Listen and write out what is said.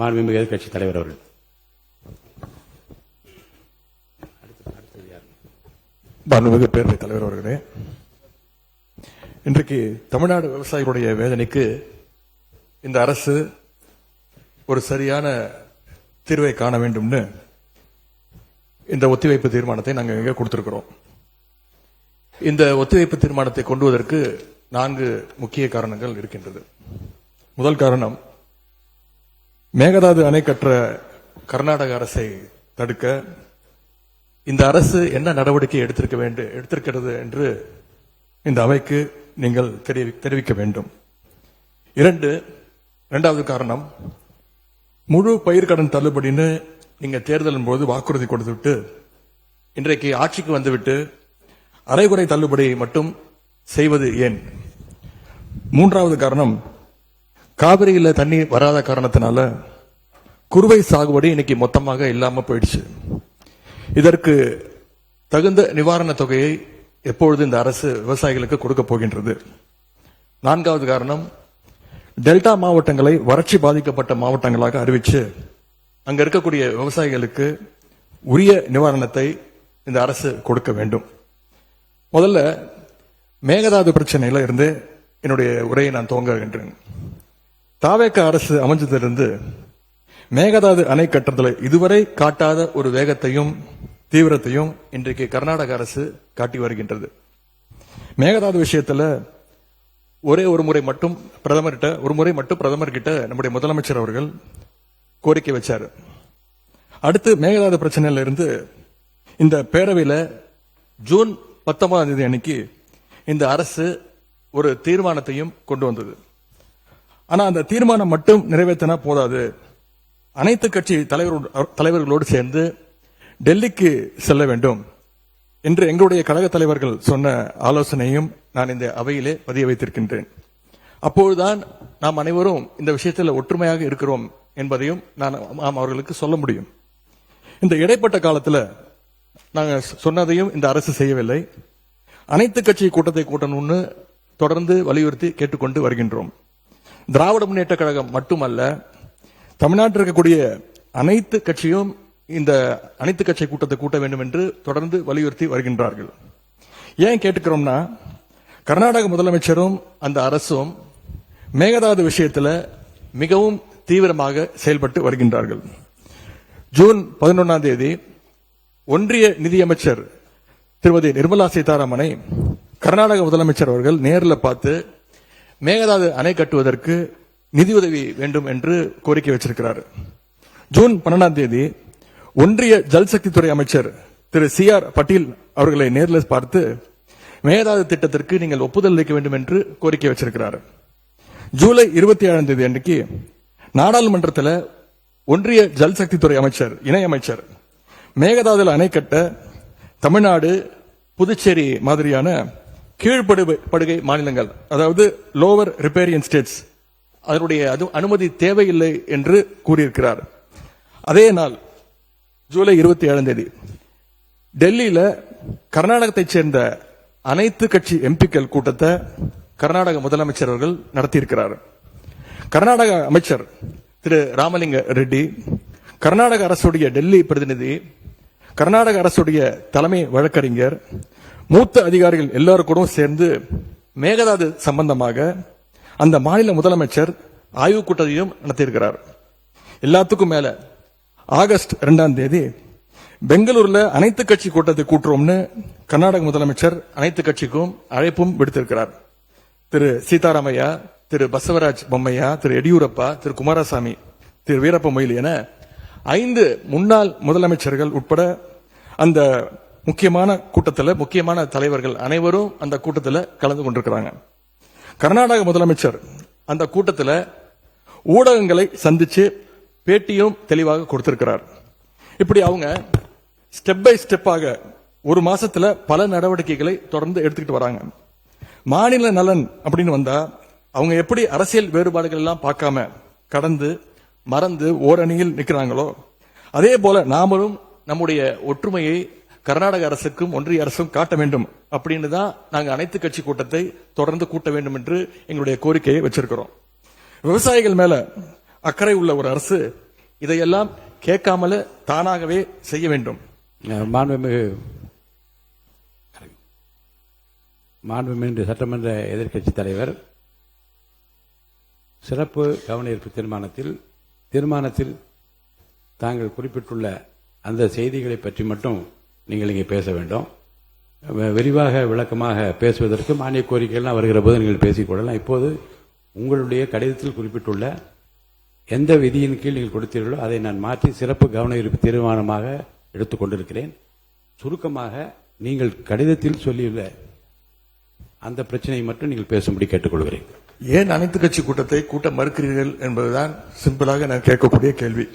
மாண்புமிகு எதிர்க்கட்சி தலைவர் அவர்கள். மாண்புமிகு பேரவைத் தலைவர் அவர்களே, இன்றைக்கு தமிழ்நாடு விவசாயிகளுடைய வேதனைக்கு இந்த அரசு ஒரு சரியான தீர்வை காண வேண்டும்னு இந்த ஒத்திவைப்பு தீர்மானத்தை நாங்கள் இங்கே கொடுத்திருக்கிறோம். இந்த ஒத்திவைப்பு தீர்மானத்தை கொண்டுவதற்கு 4 முக்கிய காரணங்கள் இருக்கின்றது. முதல் காரணம், மேகதாது அணை கற்ற கர்நாடக அரசை தடுக்க இந்த அரசு என்ன நடவடிக்கை எடுத்திருக்கிறது என்று இந்த அவைக்கு நீங்கள் தெரிவிக்க வேண்டும். இரண்டாவது காரணம், முழு பயிர்க்கடன் தள்ளுபடின்னு நீங்க தேர்தலின் போது வாக்குறுதி கொடுத்துவிட்டு இன்றைக்கு ஆட்சிக்கு வந்துவிட்டு அரைகுறை தள்ளுபடி மட்டும் செய்வது ஏன்? மூன்றாவது காரணம், காவிரியில தண்ணீர் வராத காரணத்தினால குறுவை சாகுபடி இன்னைக்கு மொத்தமாக இல்லாம போயிடுச்சு. இதற்கு தகுந்த நிவாரண தொகையை எப்பொழுது இந்த அரசு விவசாயிகளுக்கு கொடுக்க போகின்றது? நான்காவது காரணம், டெல்டா மாவட்டங்களை வறட்சி பாதிக்கப்பட்ட மாவட்டங்களாக அறிவிச்சு அங்க இருக்கக்கூடிய விவசாயிகளுக்கு உரிய நிவாரணத்தை இந்த அரசு கொடுக்க வேண்டும். முதல்ல மேகதாது பிரச்சனையில இருந்து என்னுடைய உரையை நான் துவங்குகின்றேன். தாவேக அரசு அமைஞ்சதிலிருந்து மேகதாது அணை கட்டுறதுல இதுவரை காட்டாத ஒரு வேகத்தையும் தீவிரத்தையும் இன்றைக்கு கர்நாடக அரசு காட்டி வருகின்றது. மேகதாது விஷயத்துல ஒரு முறை மட்டும் பிரதமர் கிட்ட நம்முடைய முதலமைச்சர் அவர்கள் கோரிக்கை வச்சாரு. அடுத்து மேகதாது பிரச்சனையில இருந்து இந்த பேரவையில ஜூன் 19ஆம் தேதி அன்னைக்கு இந்த அரசு ஒரு தீர்மானத்தையும் கொண்டு வந்தது. ஆனா அந்த தீர்மானம் மட்டும் நிறைவேற்றினா போதாது, அனைத்து கட்சி தலைவர்களோடு சேர்ந்து டெல்லிக்கு செல்ல வேண்டும் என்று எங்களுடைய கழக தலைவர்கள் சொன்ன ஆலோசனையும் நான் இந்த அவையிலே பதிய வைத்திருக்கின்றேன். அப்போதுதான் நாம் அனைவரும் இந்த விஷயத்தில் ஒற்றுமையாக இருக்கிறோம் என்பதையும் நாம் அவர்களுக்கு சொல்ல முடியும். இந்த இடைப்பட்ட காலத்தில் நாங்கள் சொன்னதையும் இந்த அரசு செய்யவில்லை. அனைத்து கட்சி கூட்டத்தை கூட்டணும்னு தொடர்ந்து வலியுறுத்தி கேட்டுக்கொண்டு வருகின்றோம். திராவிட முன்னேற்ற கழகம் மட்டுமல்ல, தமிழ்நாட்டில் இருக்கக்கூடிய அனைத்து கட்சியும் இந்த அனைத்து கட்சி கூட்டத்தை கூட்ட வேண்டும் என்று தொடர்ந்து வலியுறுத்தி வருகின்றார்கள். ஏன் கேட்டுக்கிறோம்னா, கர்நாடக முதலமைச்சரும் அந்த அரசும் மேகதாது விஷயத்தில் மிகவும் தீவிரமாக செயல்பட்டு வருகின்றார்கள். ஜூன் 11ஆம் தேதி ஒன்றிய நிதியமைச்சர் திருமதி நிர்மலா சீதாராமனை கர்நாடக முதலமைச்சர் அவர்கள் நேரில் பார்த்து மேகதாது அணை கட்டுவதற்கு நிதியுதவி வேண்டும் என்று கோரிக்கை வச்சிருக்கிறார். ஜூன் 12ஆம் தேதி ஒன்றிய ஜல்சக்தி துறை அமைச்சர் திரு CR பட்டீல் அவர்களை நேரில் பார்த்து மேகதாது திட்டத்திற்கு நீங்கள் ஒப்புதல் அளிக்க வேண்டும் என்று கோரிக்கை வச்சிருக்கிறார். ஜூலை 27ஆம் தேதி அன்றைக்கு நாடாளுமன்றத்தில் ஒன்றிய ஜல்சக்தி துறை அமைச்சர் இணையமைச்சர் மேகதாதுல அணை கட்ட தமிழ்நாடு, புதுச்சேரி மாதிரியான கீழ்ப்படுகை மாநிலங்கள், அதாவது லோவர் ரிப்பேரியன் ஸ்டேட்ஸ், அதனுடைய அனுமதி தேவையில்லை என்று கூறியிருக்கிறார். அதே நாள் ஜூலை 27ஆம் தேதி டெல்லியில கர்நாடகத்தைச் சேர்ந்த அனைத்து கட்சி எம்பிக்கள் கூட்டத்தை கர்நாடக முதலமைச்சர் அவர்கள் நடத்தியிருக்கிறார். கர்நாடக அமைச்சர் திரு ராமலிங்க ரெட்டி, கர்நாடக அரசுடைய டெல்லி பிரதிநிதி, கர்நாடக அரசுடைய தலைமை வழக்கறிஞர், மூத்த அதிகாரிகள் எல்லாரும் சேர்ந்து மேகதாது சம்பந்தமாக அந்த மாநில முதலமைச்சர் ஆய்வுக் கூட்டத்தையும் நடத்தியிருக்கிறார். எல்லாத்துக்கும் மேல ஆகஸ்ட் 2ஆம் தேதி பெங்களூர்ல அனைத்து கட்சி கூட்டத்தை கூட்டுறோம்னு கர்நாடக முதலமைச்சர் அனைத்து கட்சிக்கும் அழைப்பும் விடுத்திருக்கிறார். திரு சீதாராமையா, திரு பசவராஜ் பொம்மையா, திரு எடியூரப்பா, திரு குமாரசாமி, திரு வீரப்ப மொய்லி என 5 முன்னாள் முதலமைச்சர்கள் உட்பட அந்த முக்கியமான கூட்டத்தில் முக்கியமான தலைவர்கள் அனைவரும் அந்த கூட்டத்தில் கலந்து கொண்டிருக்கிறாங்க. கர்நாடக முதலமைச்சர் அந்த கூட்டத்தில் ஊடகங்களை சந்திச்சு பேட்டியும் தெளிவாக கொடுத்திருக்கிறார். இப்படி அவங்க ஸ்டெப் பை ஸ்டெப்பாக ஒரு மாசத்துல பல நடவடிக்கைகளை தொடர்ந்து எடுத்துக்கிட்டு வராங்க. மாநில நலன் அப்படின்னு வந்தா அவங்க எப்படி அரசியல் வேறுபாடுகள் எல்லாம் பார்க்காம கடந்து மறந்து ஓரணியில் நிற்கிறாங்களோ, அதே போல நாமளும் நம்முடைய ஒற்றுமையை கர்நாடக அரசுக்கும் ஒன்றிய அரசும் காட்ட வேண்டும் அப்படின்னு தான் நாங்கள் அனைத்து கட்சி கூட்டத்தை தொடர்ந்து கூட்ட வேண்டும் என்று எங்களுடைய கோரிக்கையை வச்சிருக்கிறோம். விவசாயிகள் மேல அக்கறை உள்ள ஒரு அரசு இதையெல்லாம் கேட்காமல தானாகவே செய்ய வேண்டும். மாண்புமிகு சட்டமன்ற எதிர்க்கட்சி தலைவர் சிறப்பு கவன ஈர்ப்பு தீர்மானத்தில் தாங்கள் குறிப்பிட்டுள்ள அந்த செய்திகளை பற்றி மட்டும் நீங்கள் இங்கே பேச வேண்டும். விரிவாக விளக்கமாக பேசுவதற்கு மானிய கோரிக்கைகள்லாம் வருகிற போது நீங்கள் பேசிக்கொள்ளலாம். இப்போது உங்களுடைய கடிதத்தில் குறிப்பிட்டுள்ள எந்த விதியின் கீழ் நீங்கள் கொடுத்தீர்களோ அதை நான் மாற்றி சிறப்பு கவன ஈர்ப்பு தீர்மானமாக எடுத்துக் கொண்டிருக்கிறேன். சுருக்கமாக நீங்கள் கடிதத்தில் சொல்லியுள்ள அந்த பிரச்சனையை மட்டும் நீங்கள் பேசும்படி கேட்டுக்கொள்கிறேன். ஏன் அனைத்து கட்சி கூட்டத்தை கூட்ட மறுக்கிறீர்கள் என்பதுதான் சிம்பிளாக நான் கேட்கக்கூடிய கேள்வி.